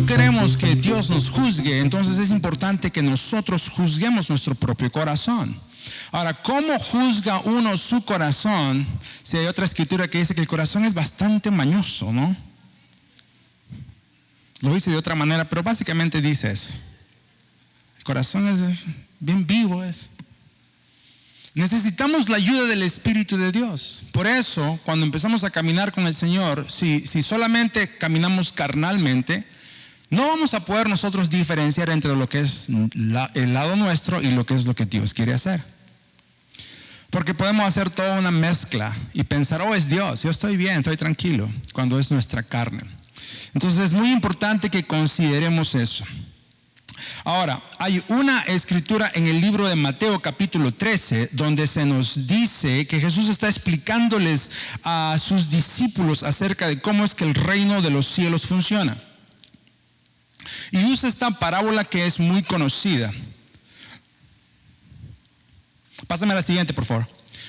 queremos que Dios nos juzgue, entonces es importante que nosotros juzguemos nuestro propio corazón. Ahora, ¿cómo juzga uno su corazón? Si hay otra escritura que dice que el corazón es bastante mañoso, ¿no? Lo dice de otra manera, pero básicamente dice eso. El corazón es bien vivo. Necesitamos la ayuda del Espíritu de Dios. Por eso, cuando empezamos a caminar con el Señor, si solamente caminamos carnalmente, no vamos a poder nosotros diferenciar entre lo que es el lado nuestro y lo que es lo que Dios quiere hacer. Porque podemos hacer toda una mezcla y pensar, oh, es Dios, yo estoy bien, estoy tranquilo, cuando es nuestra carne. Entonces es muy importante que consideremos eso. Ahora, hay una escritura en el libro de Mateo capítulo 13 donde se nos dice que Jesús está explicándoles a sus discípulos acerca de cómo es que el reino de los cielos funciona. Y usa esta parábola que es muy conocida. Pásame a la siguiente, por favor.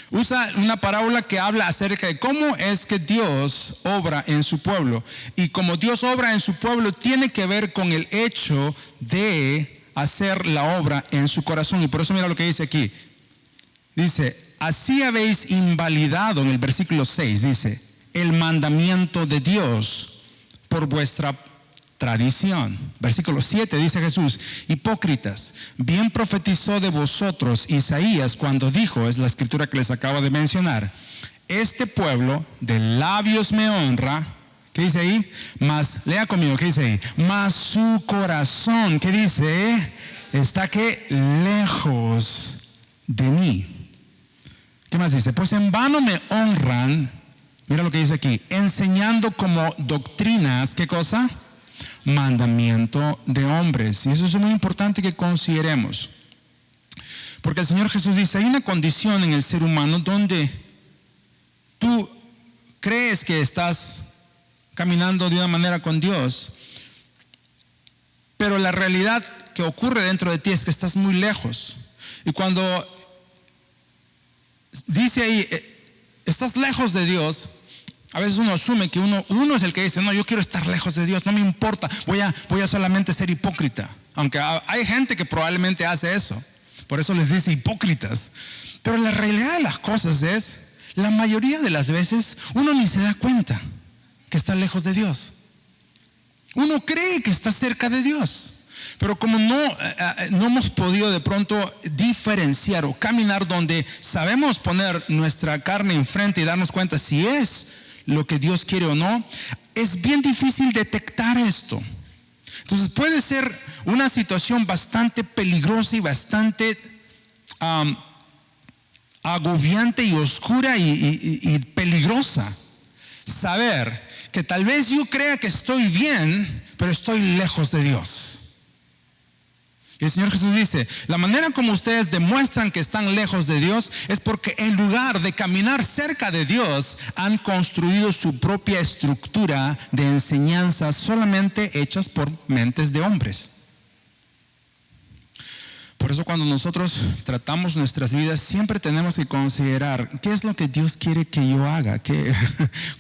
Usa una parábola que habla acerca de cómo es que Dios obra en su pueblo. Y como Dios obra en su pueblo, tiene que ver con el hecho de hacer la obra en su corazón. Y por eso mira lo que dice aquí. Dice, así habéis invalidado, en el versículo 6, dice, el mandamiento de Dios por vuestra tradición. Versículo 7 dice Jesús, hipócritas, bien profetizó de vosotros Isaías cuando dijo, es la escritura que les acabo de mencionar, este pueblo de labios me honra. ¿Qué dice ahí? Mas, lea conmigo, ¿qué dice ahí? Mas su corazón, ¿qué dice? Está que lejos de mí. ¿Qué más dice? Pues en vano me honran, mira lo que dice aquí, enseñando como doctrinas, ¿qué cosa? Mandamiento de hombres. Y eso es muy importante que consideremos, porque el Señor Jesús dice, hay una condición en el ser humano donde tú crees que estás caminando de una manera con Dios, pero la realidad que ocurre dentro de ti es que estás muy lejos. Y cuando dice ahí, estás lejos de Dios, a veces uno asume que uno es el que dice, no, yo quiero estar lejos de Dios, no me importa, voy a solamente ser hipócrita. Aunque hay gente que probablemente hace eso, por eso les dice hipócritas. Pero la realidad de las cosas es, la mayoría de las veces uno ni se da cuenta que está lejos de Dios. Uno cree que está cerca de Dios, pero como no hemos podido de pronto diferenciar o caminar donde sabemos poner nuestra carne enfrente y darnos cuenta si es lo que Dios quiere o no, es bien difícil detectar esto. Entonces puede ser una situación bastante peligrosa y bastante agobiante y oscura y peligrosa saber que tal vez yo crea que estoy bien, pero estoy lejos de Dios. Y el Señor Jesús dice, la manera como ustedes demuestran que están lejos de Dios es porque en lugar de caminar cerca de Dios, han construido su propia estructura de enseñanzas solamente hechas por mentes de hombres. Por eso cuando nosotros tratamos nuestras vidas, siempre tenemos que considerar qué es lo que Dios quiere que yo haga,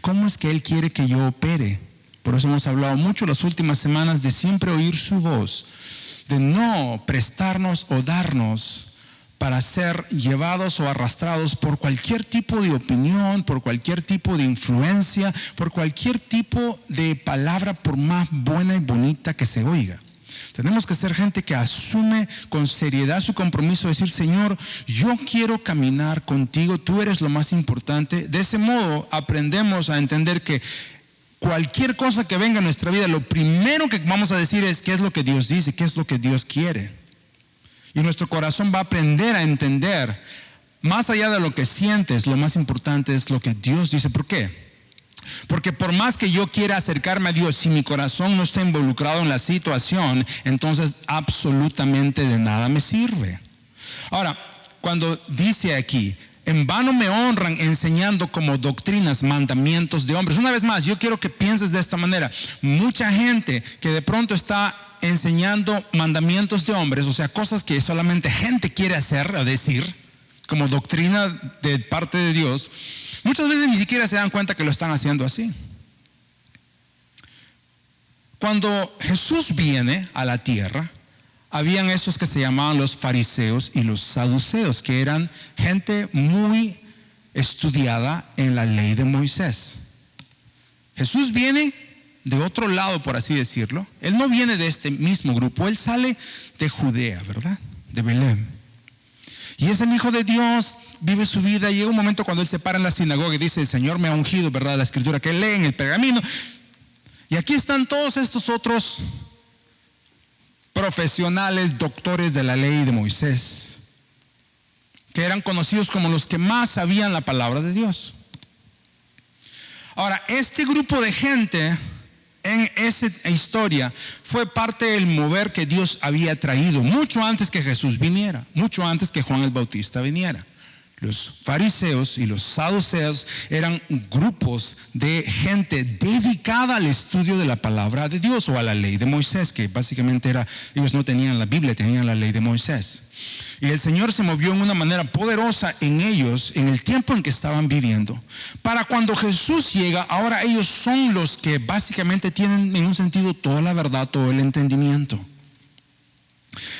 cómo es que Él quiere que yo opere. Por eso hemos hablado mucho las últimas semanas de siempre oír su voz, de no prestarnos o darnos para ser llevados o arrastrados por cualquier tipo de opinión, por cualquier tipo de influencia, por cualquier tipo de palabra, por más buena y bonita que se oiga. Tenemos que ser gente que asume con seriedad su compromiso de decir, Señor, yo quiero caminar contigo, tú eres lo más importante. De ese modo aprendemos a entender que cualquier cosa que venga a nuestra vida, lo primero que vamos a decir es qué es lo que Dios dice, qué es lo que Dios quiere. Y nuestro corazón va a aprender a entender, más allá de lo que sientes, lo más importante es lo que Dios dice. ¿Por qué? Porque por más que yo quiera acercarme a Dios, si mi corazón no está involucrado en la situación, entonces absolutamente de nada me sirve. Ahora, cuando dice aquí, en vano me honran enseñando como doctrinas, mandamientos de hombres. Una vez más, yo quiero que pienses de esta manera. Mucha gente que de pronto está enseñando mandamientos de hombres, o sea, cosas que solamente gente quiere hacer o decir, como doctrina de parte de Dios, muchas veces ni siquiera se dan cuenta que lo están haciendo así. Cuando Jesús viene a la tierra, habían esos que se llamaban los fariseos y los saduceos, que eran gente muy estudiada en la ley de Moisés. Jesús viene de otro lado, por así decirlo. Él no viene de este mismo grupo, él sale de Judea, ¿verdad? De Belén. Y es el Hijo de Dios, vive su vida. Llega un momento cuando él se para en la sinagoga y dice: el Señor me ha ungido, ¿verdad? La escritura que él lee en el pergamino. Y aquí están todos estos otros profesionales, doctores de la ley de Moisés, que eran conocidos como los que más sabían la palabra de Dios. Ahora, este grupo de gente en esa historia fue parte del mover que Dios había traído mucho antes que Jesús viniera, mucho antes que Juan el Bautista viniera. Los fariseos y los saduceos eran grupos de gente dedicada al estudio de la palabra de Dios o a la ley de Moisés, que básicamente era, ellos no tenían la Biblia, tenían la ley de Moisés. Y el Señor se movió en una manera poderosa en ellos, en el tiempo en que estaban viviendo. Para cuando Jesús llega, ahora ellos son los que básicamente tienen en un sentido toda la verdad, todo el entendimiento.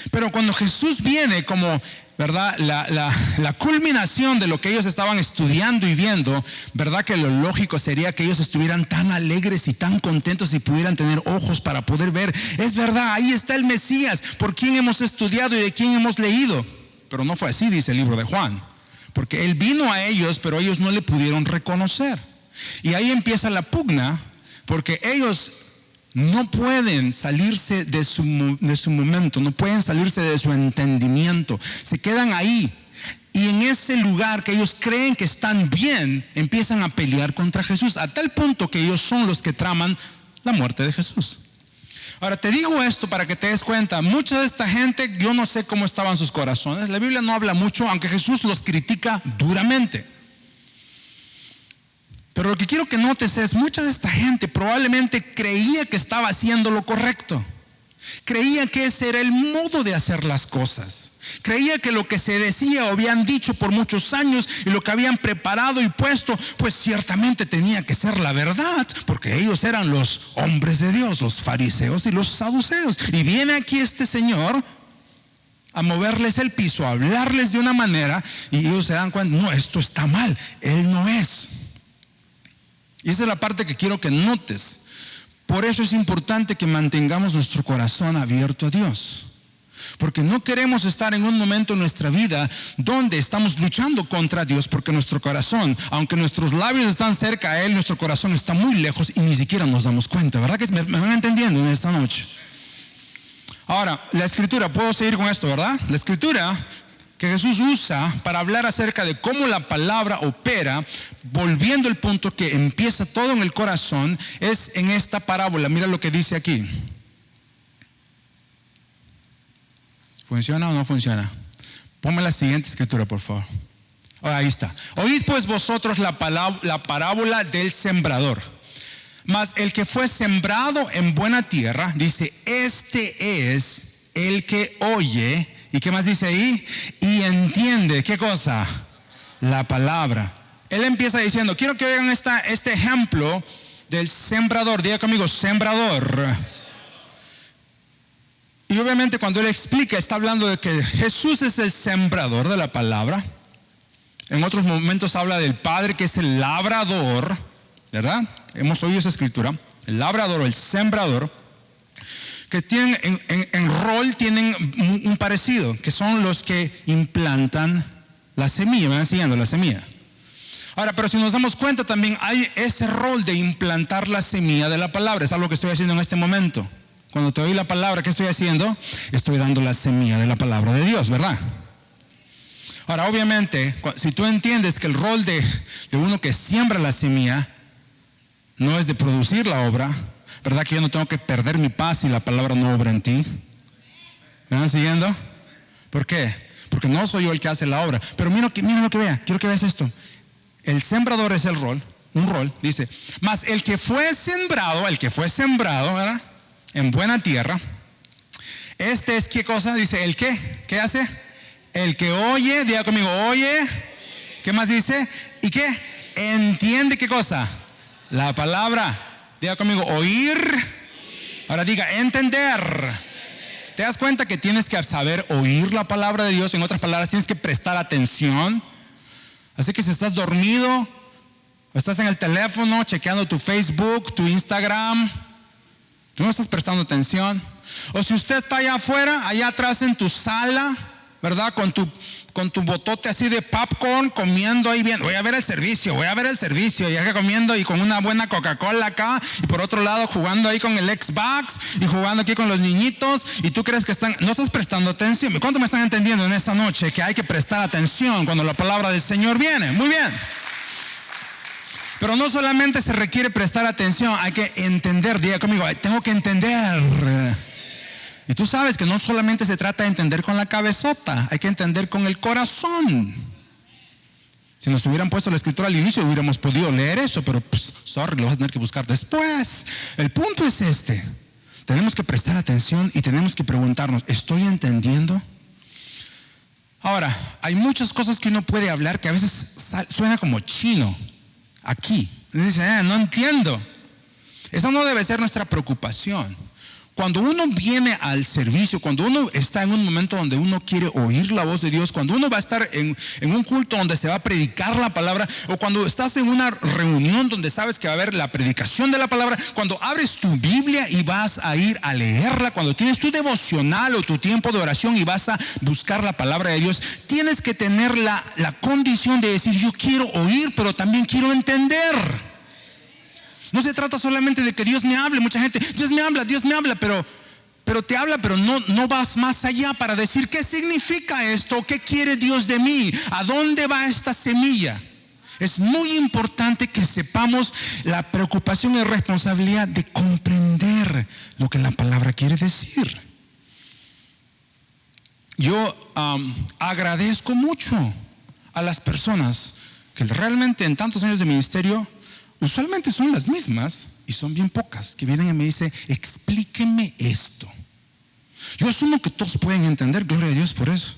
Pero cuando Jesús viene como, ¿verdad?, la culminación de lo que ellos estaban estudiando y viendo, ¿verdad?, que lo lógico sería que ellos estuvieran tan alegres y tan contentos y pudieran tener ojos para poder ver. Es verdad, ahí está el Mesías, por quien hemos estudiado y de quien hemos leído. Pero no fue así, dice el libro de Juan, porque él vino a ellos, pero ellos no le pudieron reconocer. Y ahí empieza la pugna, porque ellos no pueden salirse de su momento, no pueden salirse de su entendimiento, se quedan ahí. Y en ese lugar que ellos creen que están bien, empiezan a pelear contra Jesús, a tal punto que ellos son los que traman la muerte de Jesús. Ahora te digo esto para que te des cuenta, mucha de esta gente, yo no sé cómo estaban sus corazones. La Biblia no habla mucho, aunque Jesús los critica duramente. Pero lo que quiero que notes es, mucha de esta gente probablemente creía que estaba haciendo lo correcto. Creía que ese era el modo de hacer las cosas. Creía que lo que se decía o habían dicho por muchos años y lo que habían preparado y puesto, pues ciertamente tenía que ser la verdad, porque ellos eran los hombres de Dios, los fariseos y los saduceos. Y viene aquí este señor a moverles el piso, a hablarles de una manera, y ellos se dan cuenta: no, esto está mal, él no es. Y esa es la parte que quiero que notes. Por eso es importante que mantengamos nuestro corazón abierto a Dios, porque no queremos estar en un momento en nuestra vida donde estamos luchando contra Dios, porque nuestro corazón, aunque nuestros labios están cerca a Él, nuestro corazón está muy lejos y ni siquiera nos damos cuenta. ¿Verdad que me van entendiendo en esta noche? Ahora, la escritura, puedo seguir con esto, ¿verdad? La escritura que Jesús usa para hablar acerca de cómo la palabra opera, volviendo al punto que empieza todo en el corazón, es en esta parábola. Mira lo que dice aquí. ¿Funciona o no funciona? Ponme la siguiente escritura, por favor. Ahí está. Oíd pues vosotros la parábola del sembrador. Mas el que fue sembrado en buena tierra, dice, este es el que oye. ¿Y qué más dice ahí? Y entiende, ¿qué cosa? La palabra. Él empieza diciendo, quiero que oigan este ejemplo del sembrador. Diga conmigo, sembrador. Y obviamente cuando él explica, está hablando de que Jesús es el sembrador de la palabra. En otros momentos habla del Padre, que es el labrador, ¿verdad? Hemos oído esa escritura. El labrador o el sembrador, que tienen en rol, tienen un parecido, que son los que implantan la semilla, van enseñando la semilla. Ahora, pero si nos damos cuenta, también hay ese rol de implantar la semilla de la palabra. Es algo que estoy haciendo en este momento. Cuando te doy la palabra, ¿qué estoy haciendo? Estoy dando la semilla de la palabra de Dios, ¿verdad? Ahora, obviamente, si tú entiendes que el rol de uno que siembra la semilla no es de producir la obra, ¿verdad que yo no tengo que perder mi paz si la palabra no obra en ti? ¿Me van siguiendo? ¿Por qué? Porque no soy yo el que hace la obra. Pero mira lo que vea, quiero que veas esto. El sembrador es el rol, un rol, dice, mas el que fue sembrado, ¿verdad?, en buena tierra, este es, ¿qué cosa? Dice, ¿el qué? ¿Qué hace? El que oye, diga conmigo, oye. ¿Qué más dice? ¿Y qué? Entiende, ¿qué cosa? La palabra. Diga conmigo, oír Ahora diga, entender. ¿Te das cuenta que tienes que saber oír la palabra de Dios? En otras palabras, tienes que prestar atención. Así que si estás dormido, o estás en el teléfono chequeando tu Facebook, tu Instagram, tú no estás prestando atención. O si usted está allá afuera, allá atrás en tu sala, ¿verdad? Con tu botote así de popcorn, comiendo ahí bien. Voy a ver el servicio, y acá comiendo y con una buena Coca-Cola acá, y por otro lado jugando ahí con el Xbox y jugando aquí con los niñitos, y tú crees que no estás prestando atención. ¿Cuánto me están entendiendo en esta noche que hay que prestar atención cuando la palabra del Señor viene? Muy bien. Pero no solamente se requiere prestar atención, hay que entender. Diga conmigo, tengo que entender. Y tú sabes que no solamente se trata de entender con la cabezota, hay que entender con el corazón. Si nos hubieran puesto la escritura al inicio, hubiéramos podido leer eso, pero sorry, lo vas a tener que buscar después. El punto es este: tenemos que prestar atención y tenemos que preguntarnos, ¿estoy entendiendo? Ahora, hay muchas cosas que uno puede hablar que a veces suena como chino. Aquí, dice, no entiendo. Esa no debe ser nuestra preocupación. Cuando uno viene al servicio, cuando uno está en un momento donde uno quiere oír la voz de Dios, cuando uno va a estar en un culto donde se va a predicar la palabra, o cuando estás en una reunión donde sabes que va a haber la predicación de la palabra, cuando abres tu Biblia y vas a ir a leerla, cuando tienes tu devocional o tu tiempo de oración y vas a buscar la palabra de Dios, tienes que tener la condición de decir, yo quiero oír, pero también quiero entender. No se trata solamente de que Dios me hable. Mucha gente, Dios me habla, pero te habla, pero no vas más allá para decir qué significa esto, qué quiere Dios de mí, a dónde va esta semilla. Es muy importante que sepamos la preocupación y responsabilidad de comprender lo que la palabra quiere decir. Yo agradezco mucho a las personas que realmente en tantos años de ministerio, usualmente son las mismas y son bien pocas, que vienen y me dicen, explíqueme esto. Yo asumo que todos pueden entender, gloria a Dios por eso.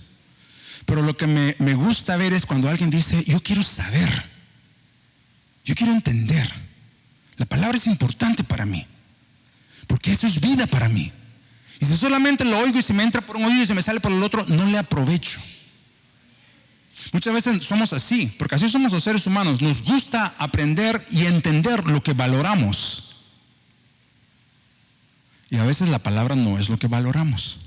Pero lo que me gusta ver es cuando alguien dice, yo quiero saber, yo quiero entender. La palabra es importante para mí, porque eso es vida para mí. Y si solamente lo oigo y se me entra por un oído y se me sale por el otro, no le aprovecho. Muchas veces somos así, porque así somos los seres humanos. Nos gusta aprender y entender lo que valoramos. Y a veces la palabra no es lo que valoramos.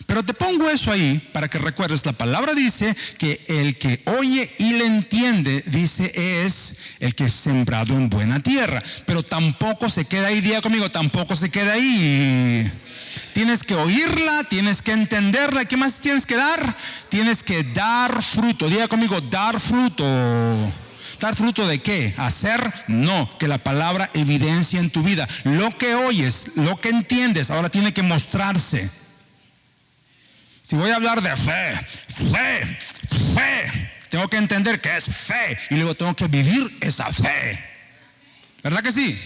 Pero te pongo eso ahí para que recuerdes. La palabra dice que el que oye y le entiende, dice, es el que es sembrado en buena tierra. Pero tampoco se queda ahí, diga conmigo, tampoco se queda ahí. Tienes que oírla, tienes que entenderla. ¿Qué más tienes que dar? Tienes que dar fruto. Diga conmigo, dar fruto. ¿Dar fruto de qué? ¿Hacer? No, que la palabra evidencia en tu vida. Lo que oyes, lo que entiendes, ahora tiene que mostrarse. Si voy a hablar de fe, tengo que entender qué es fe y luego tengo que vivir esa fe. ¿Verdad que sí?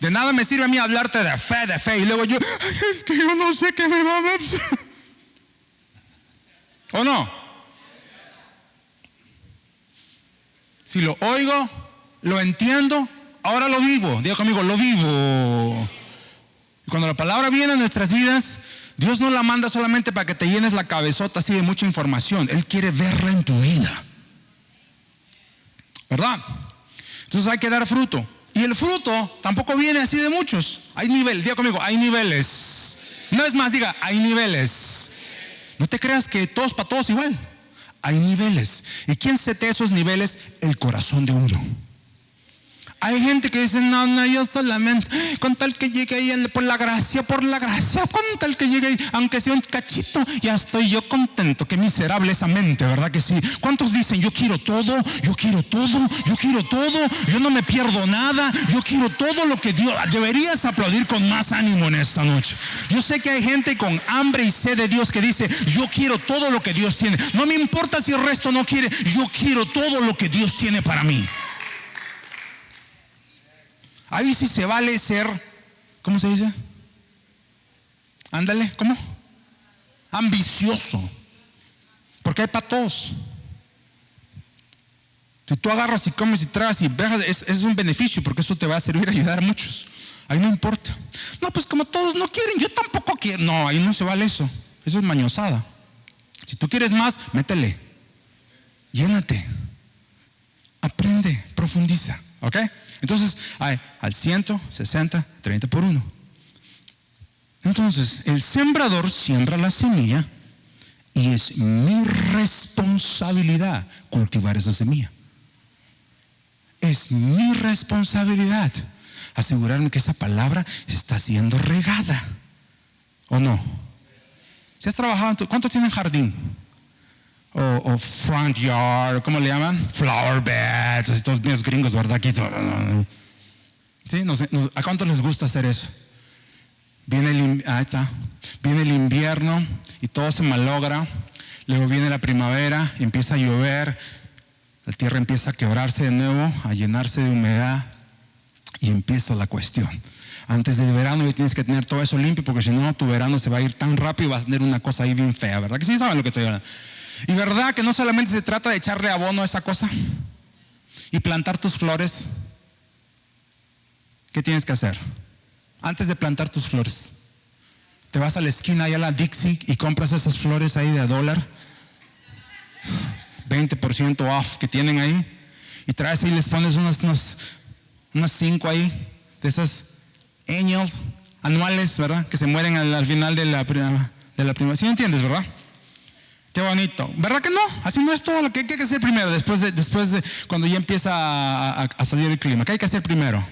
De nada me sirve a mí hablarte de fe y luego yo, es que yo no sé qué me va a ver. ¿O no? Si lo oigo, lo entiendo, ahora lo vivo. Diga conmigo, lo vivo. Y cuando la palabra viene a nuestras vidas, Dios no la manda solamente para que te llenes la cabezota así de mucha información. Él quiere verla en tu vida, ¿verdad? Entonces hay que dar fruto. Y el fruto tampoco viene así de muchos. Hay niveles, diga conmigo, hay niveles. Una vez más diga, hay niveles. No te creas que todos para todos igual. Hay niveles. ¿Y quién sete esos niveles? El corazón de uno. Hay gente que dice, no, yo solamente, con tal que llegue ahí por la gracia, con tal que llegue ahí, aunque sea un cachito, ya estoy yo contento. Qué miserable esa mente, ¿verdad que sí? ¿Cuántos dicen, yo quiero todo, yo no me pierdo nada, yo quiero todo lo que Dios? Deberías aplaudir con más ánimo en esta noche. Yo sé que hay gente con hambre y sed de Dios que dice, yo quiero todo lo que Dios tiene. No me importa si el resto no quiere, yo quiero todo lo que Dios tiene para mí. Ahí sí se vale ser, ¿cómo se dice? Ándale, ¿cómo? Ambicioso. Porque hay para todos. Si tú agarras y comes y tragas y dejas, es un beneficio, porque eso te va a servir a ayudar a muchos. Ahí no importa. No, pues como todos no quieren, yo tampoco quiero. No, ahí no se vale eso. Eso es mañosada. Si tú quieres más, métele. Llénate. Aprende, profundiza. ¿Ok? Entonces, al 160, 30 por 1. Entonces, el sembrador siembra la semilla y es mi responsabilidad cultivar esa semilla. Es mi responsabilidad asegurarme que esa palabra está siendo regada. ¿O no? Si has trabajado, ¿cuántos tienen jardín? O front yard, ¿cómo le llaman? Flower beds, estos niños gringos, ¿verdad? Aquí, ¿sí? ¿A cuántos les gusta hacer eso? Viene el invierno y todo se malogra. Luego viene la primavera, empieza a llover, la tierra empieza a quebrarse de nuevo, a llenarse de humedad y empieza la cuestión. Antes del verano ya tienes que tener todo eso limpio, porque si no tu verano se va a ir tan rápido y vas a tener una cosa ahí bien fea, ¿verdad? Que sí saben lo que estoy hablando. Y verdad que no solamente se trata de echarle abono a esa cosa y plantar tus flores. ¿Qué tienes que hacer? Antes de plantar tus flores, te vas a la esquina allá a la Dixie y compras esas flores ahí de $1, 20% off que tienen ahí, y traes ahí y les pones unas 5 ahí de esas angels anuales, ¿verdad? Que se mueren al final de la primavera. ¿Sí me entiendes, verdad? Qué bonito. ¿Verdad que no? Así no es todo lo que hay que hacer primero, después de cuando ya empieza a salir el clima. ¿Qué hay que hacer primero?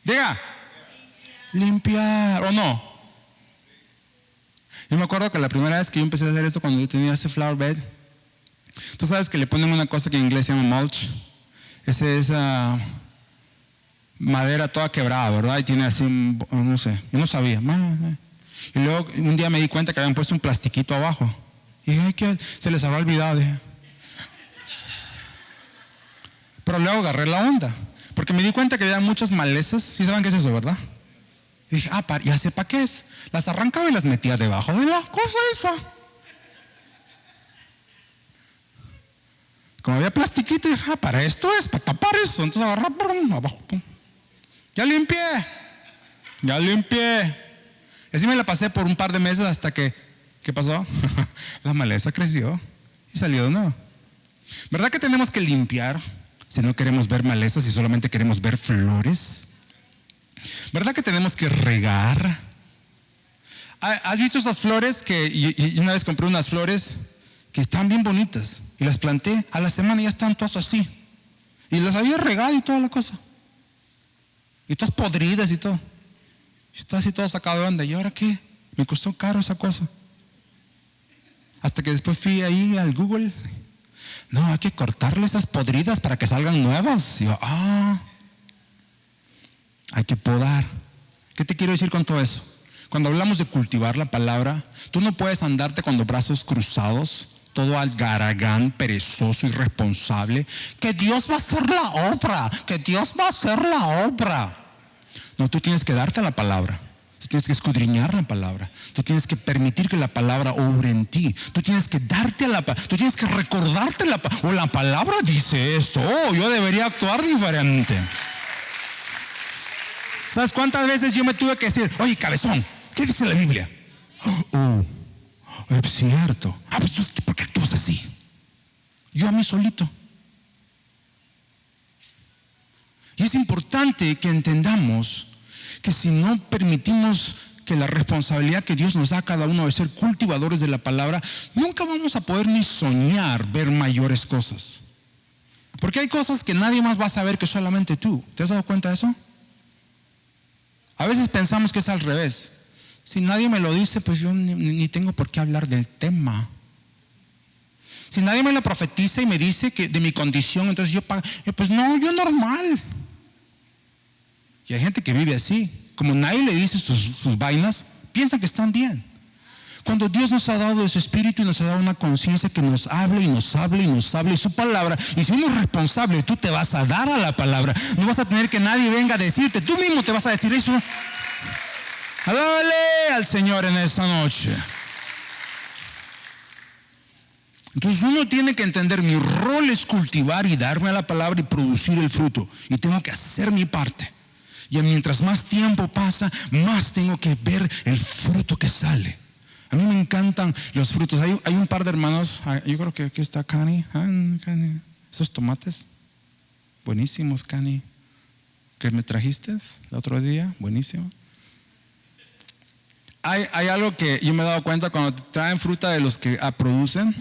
Diga. Limpiar, ¿o no? Yo me acuerdo que la primera vez que yo empecé a hacer eso, cuando yo tenía ese flower bed, tú sabes que le ponen una cosa que en inglés se llama mulch. Esa madera toda quebrada, ¿verdad? Y tiene así, no sé, yo no sabía. Y luego un día me di cuenta que habían puesto un plastiquito abajo. Y dije, que se les habrá olvidado. Dije. Pero luego agarré la onda, porque me di cuenta que había muchas malezas. ¿Sí saben qué es eso, verdad? Y dije, ya sé para qué es. Las arrancaba y las metía debajo de la cosa esa. Como había plastiquito, dije, para esto es, para tapar eso. Entonces agarré, abajo, pum. Ya limpié. Y así me la pasé por un par de meses hasta que, ¿qué pasó? La maleza creció y salió de nuevo. ¿Verdad que tenemos que limpiar si no queremos ver malezas y solamente queremos ver flores? ¿Verdad que tenemos que regar? ¿Has visto esas flores que yo una vez compré unas flores que están bien bonitas y las planté a la semana y ya están todas así? Y las había regado y toda la cosa. Y todas podridas y todo. Está así todo sacado de onda. ¿Y ahora qué? Me costó caro esa cosa. Hasta que después fui ahí al Google. No, hay que cortarle esas podridas para que salgan nuevas. Y yo, hay que podar. ¿Qué te quiero decir con todo eso? Cuando hablamos de cultivar la palabra, tú no puedes andarte con los brazos cruzados, todo algaragán, perezoso, irresponsable. Que Dios va a hacer la obra. Que Dios va a hacer la obra. No, tú tienes que darte la palabra. Tú tienes que escudriñar la palabra. Tú tienes que permitir que la palabra obre en ti. Tú tienes que darte a la palabra. Tú tienes que recordarte la palabra. O la palabra dice esto. Yo debería actuar diferente. ¿Sabes cuántas veces yo me tuve que decir, oye, cabezón, ¿qué dice la Biblia? Es cierto. Pues ¿por qué actúas así? Yo a mí solito. Y es importante que entendamos que si no permitimos que la responsabilidad que Dios nos da a cada uno de ser cultivadores de la palabra, nunca vamos a poder ni soñar ver mayores cosas. Porque hay cosas que nadie más va a saber que solamente tú. ¿Te has dado cuenta de eso? A veces pensamos que es al revés. Si nadie me lo dice, pues yo ni tengo por qué hablar del tema. Si nadie me lo profetiza y me dice que de mi condición, entonces yo normal. Y hay gente que vive así. Como nadie le dice sus vainas, piensan que están bien. Cuando Dios nos ha dado ese espíritu y nos ha dado una conciencia que nos hable y nos hable y nos hable su palabra, y si uno es responsable, tú te vas a dar a la palabra. No vas a tener que nadie venga a decirte, tú mismo te vas a decir eso. Alábale al Señor en esta noche. Entonces uno tiene que entender, mi rol es cultivar y darme a la palabra y producir el fruto, y tengo que hacer mi parte. Y mientras más tiempo pasa, más tengo que ver el fruto que sale. A mí me encantan los frutos. Hay un par de hermanos, yo creo que aquí está Cani. Cani. Esos tomates, buenísimos, Cani, que me trajiste el otro día, buenísimo. Hay algo que yo me he dado cuenta cuando traen fruta de los que producen.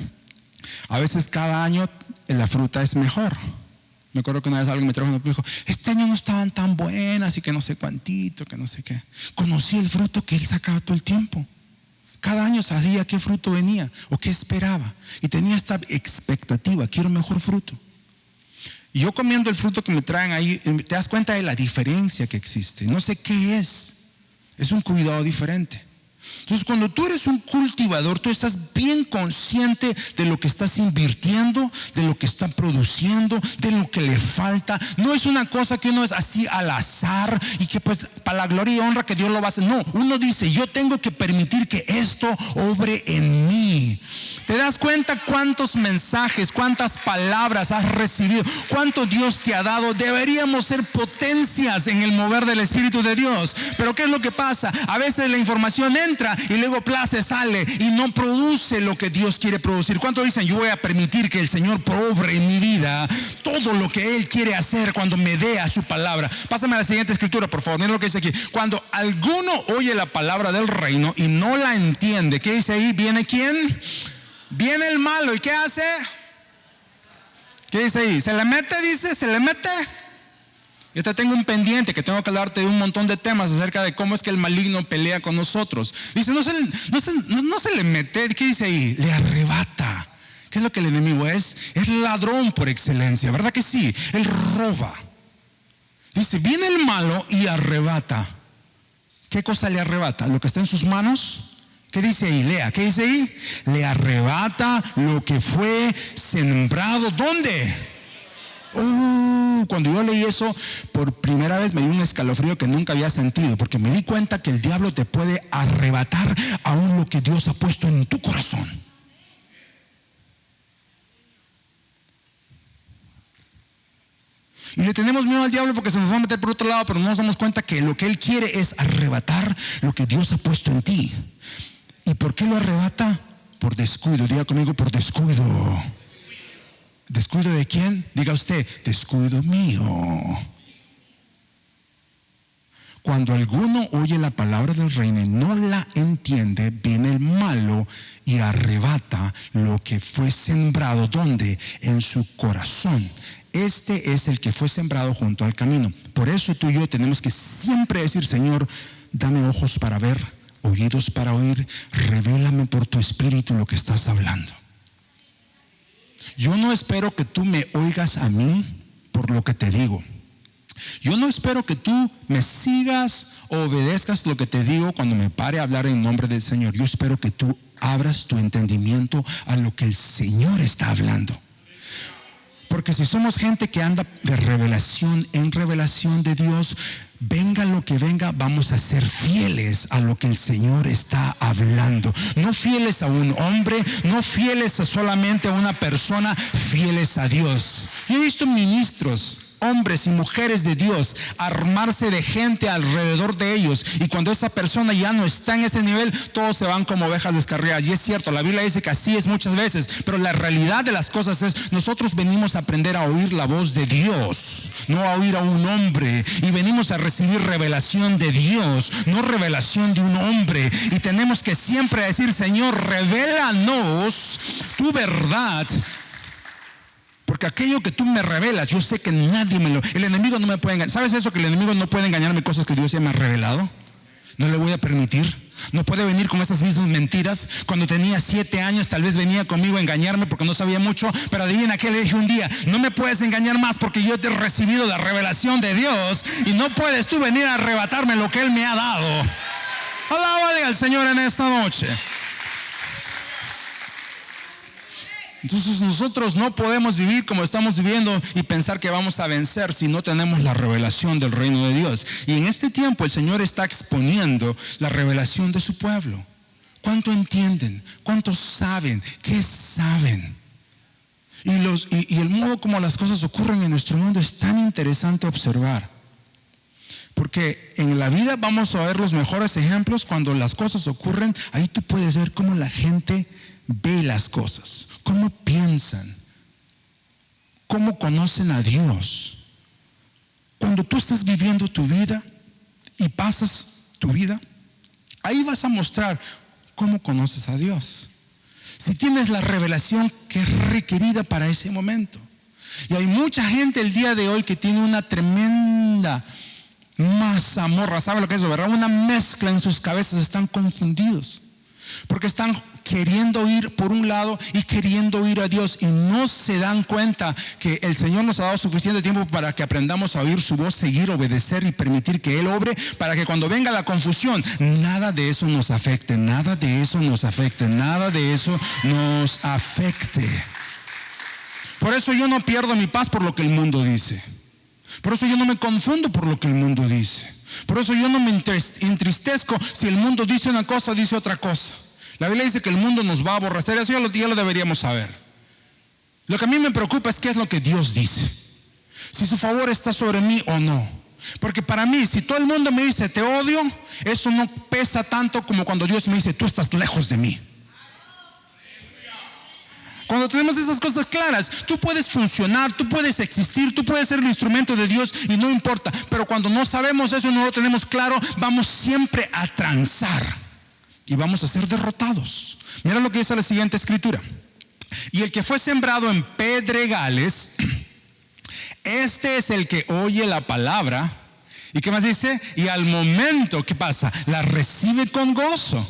A veces cada año la fruta es mejor. Me acuerdo que una vez alguien me trajo y me dijo: este año no estaban tan buenas y que no sé cuantito, que no sé qué. Conocí el fruto que él sacaba todo el tiempo. Cada año sabía qué fruto venía o qué esperaba. Y tenía esta expectativa: quiero mejor fruto. Y yo comiendo el fruto que me traen ahí, te das cuenta de la diferencia que existe. No sé qué es un cuidado diferente. Entonces, cuando tú eres un cultivador, tú estás bien consciente de lo que estás invirtiendo, de lo que está produciendo, de lo que le falta. No es una cosa que uno es así al azar y que pues para la gloria y honra que Dios lo va a hacer. No, uno dice: yo tengo que permitir que esto obre en mí. ¿Te das cuenta cuántos mensajes, cuántas palabras has recibido, cuánto Dios te ha dado? Deberíamos ser potencias en el mover del Espíritu de Dios. Pero ¿qué es lo que pasa? A veces la información entra y luego sale y no produce lo que Dios quiere producir. ¿Cuántos dicen: yo voy a permitir que el Señor obre en mi vida todo lo que Él quiere hacer cuando me dé a su palabra? Pásame a la siguiente escritura, por favor. Mira lo que dice aquí: cuando alguno oye la palabra del reino y no la entiende, ¿qué dice ahí? ¿Viene quién? Viene el malo. ¿Y qué hace? ¿Qué dice ahí? ¿Se le mete? Dice, ¿se le mete? Yo te tengo un pendiente que tengo que hablarte de un montón de temas acerca de cómo es que el maligno pelea con nosotros. Dice, no se le mete. ¿Qué dice ahí? Le arrebata. ¿Qué es lo que el enemigo es? Es ladrón por excelencia, ¿verdad que sí? Él roba. Dice, viene el malo y arrebata. ¿Qué cosa le arrebata? ¿Lo que está en sus manos? ¿Qué dice ahí? Lea, ¿qué dice ahí? Le arrebata lo que fue sembrado. ¿Dónde? Cuando yo leí eso por primera vez me dio un escalofrío que nunca había sentido, porque me di cuenta que el diablo te puede arrebatar aún lo que Dios ha puesto en tu corazón. Y le tenemos miedo al diablo porque se nos va a meter por otro lado, pero no nos damos cuenta que lo que él quiere es arrebatar lo que Dios ha puesto en ti. ¿Y por qué lo arrebata? Por descuido. Diga conmigo: por descuido. ¿Descuido de quién? Diga usted: descuido mío. Cuando alguno oye la palabra del reino y no la entiende, viene el malo y arrebata lo que fue sembrado. ¿Dónde? En su corazón. Este es el que fue sembrado junto al camino. Por eso tú y yo tenemos que siempre decir: Señor, dame ojos para ver, oídos para oír, revélame por tu espíritu lo que estás hablando. Yo no espero que tú me oigas a mí por lo que te digo. Yo no espero que tú me sigas o obedezcas lo que te digo cuando me pare a hablar en nombre del Señor. Yo espero que tú abras tu entendimiento a lo que el Señor está hablando. Porque si somos gente que anda de revelación en revelación de Dios, venga lo que venga, vamos a ser fieles a lo que el Señor está hablando. No fieles a un hombre, no fieles a solamente a una persona, fieles a Dios. Yo he visto ministros, hombres y mujeres de Dios, armarse de gente alrededor de ellos, y cuando esa persona ya no está en ese nivel, todos se van como ovejas descarriadas. Y es cierto, la Biblia dice que así es muchas veces, pero la realidad de las cosas es: nosotros venimos a aprender a oír la voz de Dios, no a oír a un hombre, y venimos a recibir revelación de Dios, no revelación de un hombre. Y tenemos que siempre decir: Señor, revélanos tu verdad, porque aquello que tú me revelas, yo sé que nadie el enemigo no me puede engañar. ¿Sabes eso? Que el enemigo no puede engañarme cosas que Dios ya me ha revelado. No le voy a permitir. No puede venir con esas mismas mentiras. Cuando tenía 7 años tal vez venía conmigo a engañarme porque no sabía mucho, pero adivina qué le dije un día: no me puedes engañar más porque yo te he recibido la revelación de Dios, y no puedes tú venir a arrebatarme lo que Él me ha dado. Alábale al Señor en esta noche. Entonces nosotros no podemos vivir como estamos viviendo y pensar que vamos a vencer si no tenemos la revelación del reino de Dios. Y en este tiempo el Señor está exponiendo la revelación de su pueblo. ¿Cuánto entienden? ¿Cuánto saben? ¿Qué saben? Y el modo como las cosas ocurren en nuestro mundo es tan interesante observar. Porque en la vida vamos a ver los mejores ejemplos cuando las cosas ocurren. Ahí tú puedes ver cómo la gente ve las cosas, cómo piensan, cómo conocen a Dios. Cuando tú estás viviendo tu vida y pasas tu vida, ahí vas a mostrar cómo conoces a Dios. Si tienes la revelación que es requerida para ese momento. Y hay mucha gente el día de hoy que tiene una tremenda mazamorra, ¿sabe lo que es eso, verdad? Una mezcla en sus cabezas, están confundidos. Porque están queriendo ir por un lado y queriendo ir a Dios, y no se dan cuenta que el Señor nos ha dado suficiente tiempo para que aprendamos a oír su voz, seguir, obedecer y permitir que Él obre, para que cuando venga la confusión, nada de eso nos afecte, nada de eso nos afecte, nada de eso nos afecte. Por eso yo no pierdo mi paz por lo que el mundo dice. Por eso yo no me confundo por lo que el mundo dice. Por eso yo no me entristezco si el mundo dice una cosa, dice otra cosa. La Biblia dice que el mundo nos va a aborrecer. Eso ya lo deberíamos saber. Lo que a mí me preocupa es qué es lo que Dios dice, si su favor está sobre mí o no. Porque para mí, si todo el mundo me dice te odio, eso no pesa tanto como cuando Dios me dice tú estás lejos de mí. Cuando tenemos esas cosas claras, tú puedes funcionar, tú puedes existir, tú puedes ser el instrumento de Dios y no importa. Pero cuando no sabemos eso y no lo tenemos claro, vamos siempre a transar y vamos a ser derrotados. Mira lo que dice la siguiente escritura. Y el que fue sembrado en pedregales, este es el que oye la palabra. ¿Y qué más dice? Y al momento, ¿qué pasa? La recibe con gozo.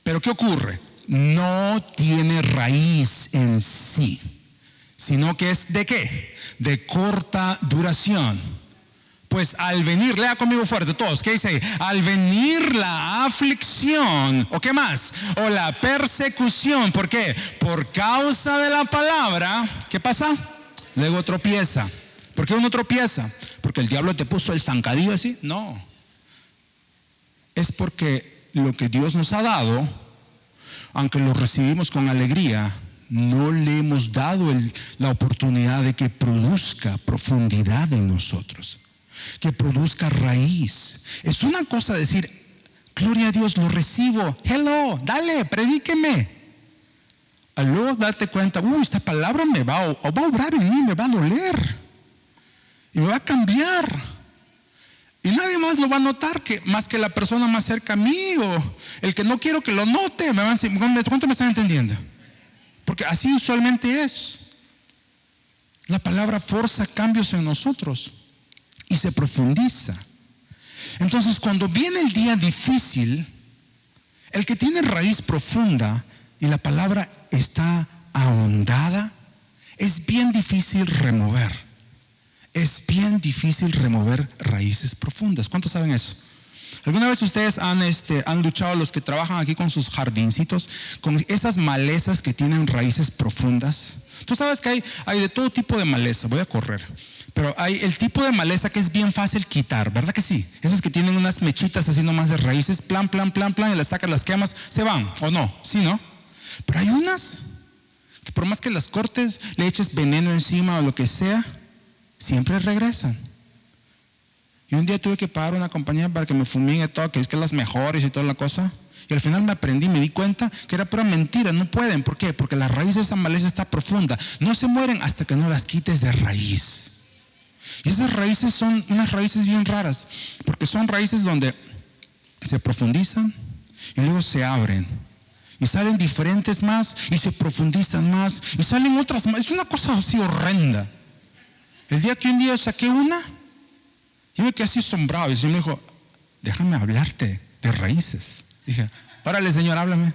Pero ¿qué ocurre? No tiene raíz en sí, sino que es ¿de qué? De corta duración. Pues al venir, lea conmigo fuerte todos, ¿qué dice ahí? Al venir la aflicción, ¿o qué más? O la persecución, ¿por qué? Por causa de la palabra, ¿qué pasa? Luego tropieza. ¿Por qué uno tropieza? ¿Porque el diablo te puso el zancadillo así? No. Es porque lo que Dios nos ha dado, aunque lo recibimos con alegría, no le hemos dado la oportunidad de que produzca profundidad en nosotros, que produzca raíz. Es una cosa decir, gloria a Dios, lo recibo, hello, dale, predíqueme. Al luego darte cuenta, esta palabra me va a obrar en mí, me va a doler y me va a cambiar. Y nadie más lo va a notar más que la persona más cerca a mí, o el que no quiero que lo note. Me van a decir, ¿cuánto me están entendiendo? Porque así usualmente es. La palabra forza cambios en nosotros y se profundiza. Entonces, cuando viene el día difícil, el que tiene raíz profunda y la palabra está ahondada, es bien difícil remover. Es bien difícil remover raíces profundas. ¿Cuántos saben eso? ¿Alguna vez ustedes han luchado, los que trabajan aquí con sus jardincitos, con esas malezas que tienen raíces profundas? Tú sabes que hay de todo tipo de maleza. Voy a correr. Pero hay el tipo de maleza que es bien fácil quitar, ¿verdad que sí? Esas que tienen unas mechitas así nomás de raíces, plan, y las sacas, las quemas, se van, ¿o no? ¿Sí, no? Pero hay unas que por más que las cortes, le eches veneno encima o lo que sea, siempre regresan. Y un día tuve que pagar una compañía para que me fumigue todo, que es que las mejores y toda la cosa. Y al final me di cuenta que era pura mentira. No pueden. ¿Por qué? Porque la raíz de esa maleza está profunda. No se mueren hasta que no las quites de raíz. Y esas raíces son unas raíces bien raras, porque son raíces donde se profundizan y luego se abren. Y salen diferentes más y se profundizan más y salen otras más. Es una cosa así horrenda. El día que un día saqué una, yo me quedé así asombrado. Y el Señor me dijo, déjame hablarte de raíces. Dije, órale Señor, háblame.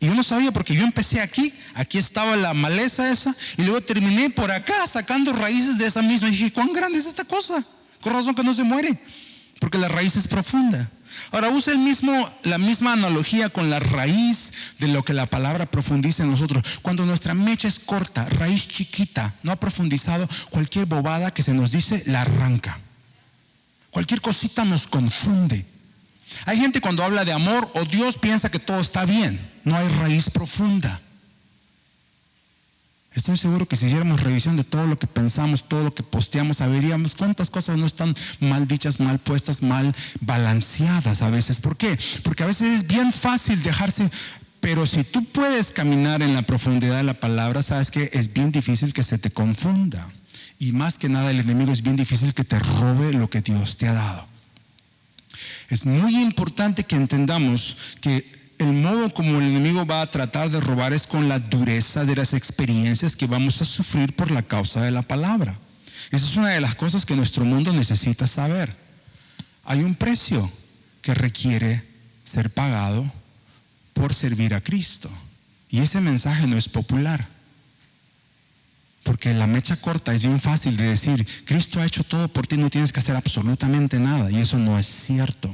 Y yo no sabía, porque yo empecé aquí estaba la maleza esa, y luego terminé por acá sacando raíces de esa misma. Y dije, ¿cuán grande es esta cosa? Con razón que no se muere, porque la raíz es profunda. Ahora usa la misma analogía con la raíz de lo que la palabra profundiza en nosotros. Cuando nuestra mecha es corta, raíz chiquita, no ha profundizado, cualquier bobada que se nos dice la arranca. Cualquier cosita nos confunde. Hay gente cuando habla de amor o Dios piensa que todo está bien. No hay raíz profunda. Estoy seguro que si hiciéramos revisión de todo lo que pensamos, todo lo que posteamos, veríamos cuántas cosas no están mal dichas, mal puestas, mal balanceadas a veces. ¿Por qué? Porque a veces es bien fácil dejarse, pero si tú puedes caminar en la profundidad de la palabra, sabes que es bien difícil que se te confunda. Y más que nada el enemigo es bien difícil que te robe lo que Dios te ha dado. Es muy importante que entendamos que el modo como el enemigo va a tratar de robar es con la dureza de las experiencias que vamos a sufrir por la causa de la palabra. Esa es una de las cosas que nuestro mundo necesita saber. Hay un precio que requiere ser pagado por servir a Cristo. Y ese mensaje no es popular. Porque la mecha corta es bien fácil de decir, Cristo ha hecho todo por ti, no tienes que hacer absolutamente nada. Y eso no es cierto.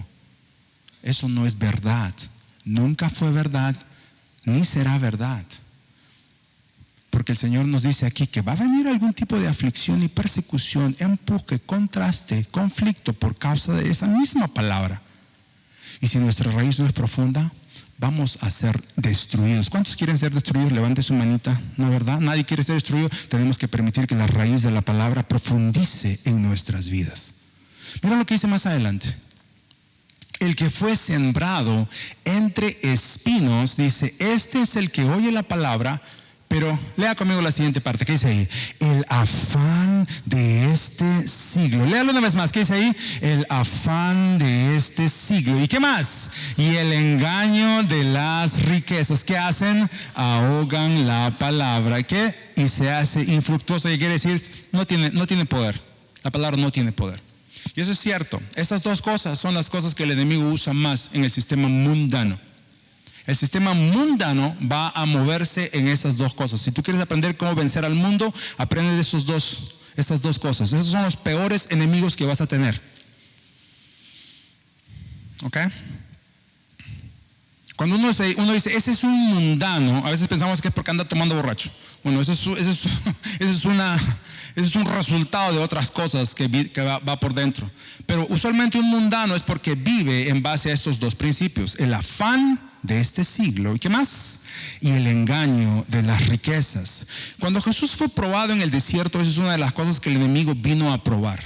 Eso no es verdad. Nunca fue verdad, ni será verdad. Porque el Señor nos dice aquí que va a venir algún tipo de aflicción y persecución, empuje, contraste, conflicto por causa de esa misma palabra. Y si nuestra raíz no es profunda, vamos a ser destruidos. ¿Cuántos quieren ser destruidos? Levante su manita. ¿No, verdad? Nadie quiere ser destruido. Tenemos que permitir que la raíz de la palabra profundice en nuestras vidas. Mira lo que dice más adelante. El que fue sembrado entre espinos, dice, este es el que oye la palabra, pero lea conmigo la siguiente parte. ¿Qué dice ahí? El afán de este siglo. Léalo una vez más. ¿Qué dice ahí? El afán de este siglo. ¿Y qué más? Y el engaño de las riquezas. ¿Qué hacen? Ahogan la palabra. ¿Qué? Y se hace infructuosa. ¿Y quiere decir? No tiene poder. La palabra no tiene poder. Y eso es cierto. Estas dos cosas son las cosas que el enemigo usa más en el sistema mundano. El sistema mundano va a moverse en esas dos cosas. Si tú quieres aprender cómo vencer al mundo, aprende de estas dos cosas. Esos son los peores enemigos que vas a tener. ¿Ok? Cuando uno dice, ese es un mundano, a veces pensamos que es porque anda tomando borracho. Bueno, eso es un resultado de otras cosas que va por dentro. Pero usualmente un mundano es porque vive en base a estos dos principios: el afán de este siglo, ¿y qué más? Y el engaño de las riquezas. Cuando Jesús fue probado en el desierto, esa es una de las cosas que el enemigo vino a probar.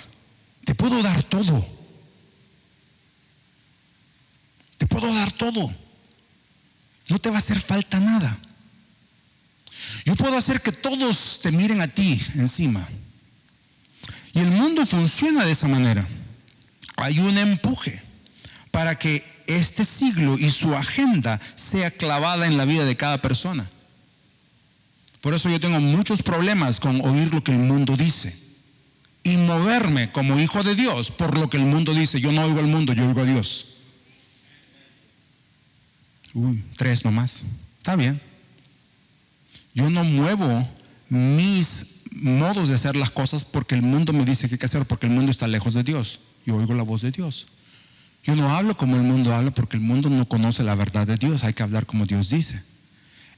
Te puedo dar todo. Te puedo dar todo. No te va a hacer falta nada. Yo puedo hacer que todos te miren a ti encima. Y el mundo funciona de esa manera. Hay un empuje para que este siglo y su agenda sea clavada en la vida de cada persona. Por eso yo tengo muchos problemas con oír lo que el mundo dice y moverme como hijo de Dios por lo que el mundo dice. Yo no oigo al mundo, yo oigo a Dios. 3 nomás. Está bien. Yo no muevo mis modos de hacer las cosas porque el mundo me dice que hay que hacer, porque el mundo está lejos de Dios. Yo oigo la voz de Dios. Yo no hablo como el mundo habla porque el mundo no conoce la verdad de Dios. Hay que hablar como Dios dice.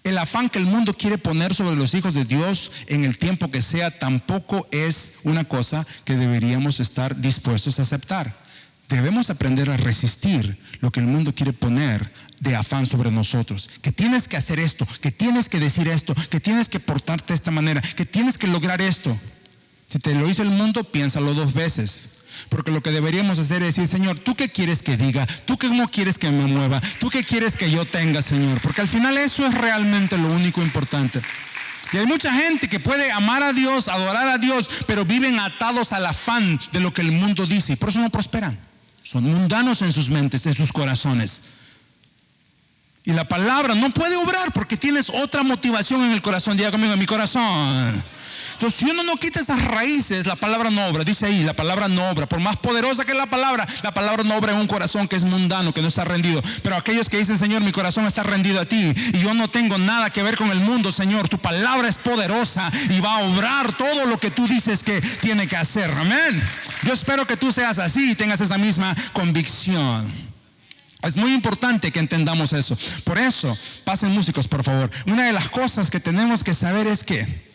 El afán que el mundo quiere poner sobre los hijos de Dios en el tiempo que sea tampoco es una cosa que deberíamos estar dispuestos a aceptar. Debemos aprender a resistir lo que el mundo quiere poner de afán sobre nosotros. Que tienes que hacer esto, que tienes que decir esto, que tienes que portarte de esta manera, que tienes que lograr esto. Si te lo dice el mundo, piénsalo 2 veces. Porque lo que deberíamos hacer es decir: Señor, ¿tú qué quieres que diga? ¿Tú cómo quieres que me mueva? ¿Tú qué quieres que yo tenga, Señor? Porque al final eso es realmente lo único importante. Y hay mucha gente que puede amar a Dios, adorar a Dios, pero viven atados al afán de lo que el mundo dice y por eso no prosperan. Son mundanos en sus mentes, en sus corazones. Y la palabra no puede obrar porque tienes otra motivación en el corazón. Diga conmigo: en mi corazón. Entonces, si uno no quita esas raíces, la palabra no obra. Dice ahí, la palabra no obra. Por más poderosa que es la palabra no obra en un corazón que es mundano, que no está rendido. Pero aquellos que dicen: Señor, mi corazón está rendido a ti y yo no tengo nada que ver con el mundo, Señor, tu palabra es poderosa y va a obrar todo lo que tú dices que tiene que hacer. Amén. Yo espero que tú seas así y tengas esa misma convicción. Es muy importante que entendamos eso. Por eso, pasen músicos, por favor. Una de las cosas que tenemos que saber es que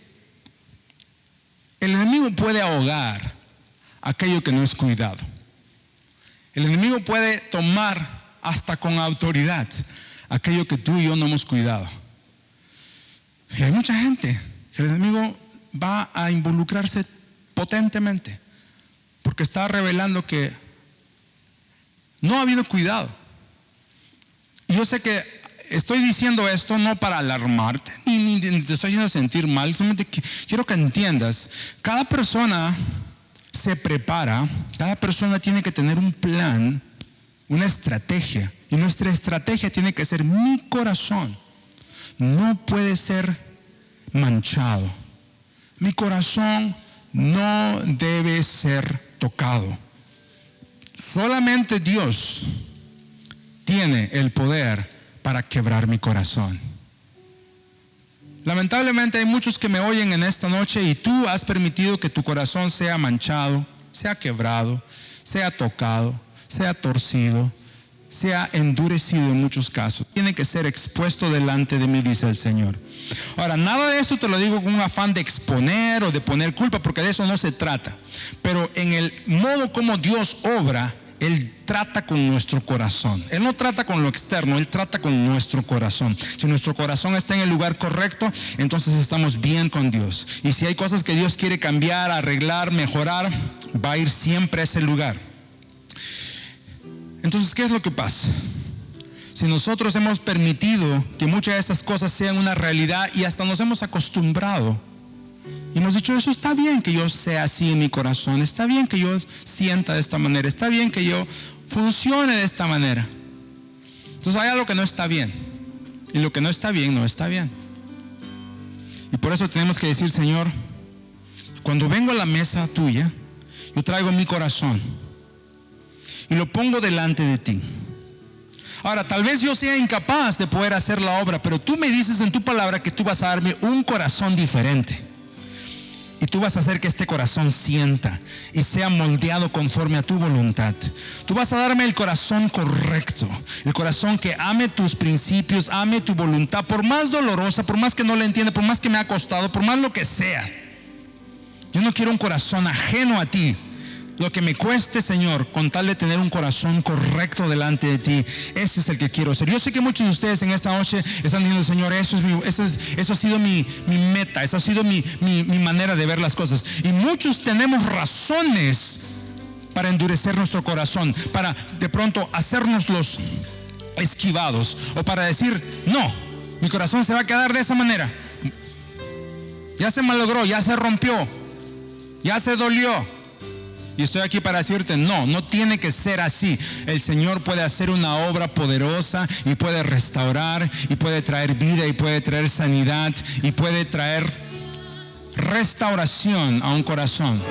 el enemigo puede ahogar aquello que no es cuidado. El enemigo puede tomar hasta con autoridad aquello que tú y yo no hemos cuidado. Y hay mucha gente el enemigo va a involucrarse potentemente, porque está revelando que no ha habido cuidado. Y yo sé que estoy diciendo esto no para alarmarte, ni te estoy haciendo sentir mal, solamente quiero que entiendas, cada persona se prepara, cada persona tiene que tener un plan, una estrategia, y nuestra estrategia tiene que ser: mi corazón no puede ser manchado, mi corazón no debe ser tocado. Solamente Dios tiene el poder para quebrar mi corazón. Lamentablemente hay muchos que me oyen en esta noche y tú has permitido que tu corazón sea manchado, sea quebrado, sea tocado, sea torcido, sea endurecido en muchos casos. Tiene que ser expuesto delante de mí, dice el Señor. Ahora, nada de eso te lo digo con un afán de exponer o de poner culpa, porque de eso no se trata. Pero en el modo como Dios obra, Él trata con nuestro corazón. Él no trata con lo externo, Él trata con nuestro corazón. Si nuestro corazón está en el lugar correcto, entonces estamos bien con Dios. Y si hay cosas que Dios quiere cambiar, arreglar, mejorar, va a ir siempre a ese lugar. Entonces, ¿qué es lo que pasa? Si nosotros hemos permitido que muchas de esas cosas sean una realidad y hasta nos hemos acostumbrado y hemos dicho: eso está bien que yo sea así en mi corazón, está bien que yo sienta de esta manera, está bien que yo funcione de esta manera. Entonces hay algo que no está bien, y lo que no está bien, no está bien. Y por eso tenemos que decir: Señor, cuando vengo a la mesa tuya, yo traigo mi corazón y lo pongo delante de ti. Ahora, tal vez yo sea incapaz de poder hacer la obra, pero tú me dices en tu palabra que tú vas a darme un corazón diferente. Y tú vas a hacer que este corazón sienta y sea moldeado conforme a tu voluntad. Tú vas a darme el corazón correcto, el corazón que ame tus principios, ame tu voluntad, por más dolorosa, por más que no la entienda, por más que me ha costado, por más lo que sea. Yo no quiero un corazón ajeno a ti. Lo que me cueste, Señor, con tal de tener un corazón correcto delante de ti, ese es el que quiero ser. Yo sé que muchos de ustedes en esta noche están diciendo: Señor, eso ha sido mi meta, eso ha sido mi manera de ver las cosas. Y muchos tenemos razones para endurecer nuestro corazón, para de pronto hacernos los esquivados, o para decir: no, mi corazón se va a quedar de esa manera. Ya se malogró, ya se rompió, ya se dolió. Y estoy aquí para decirte: no tiene que ser así. El Señor puede hacer una obra poderosa y puede restaurar y puede traer vida y puede traer sanidad y puede traer restauración a un corazón.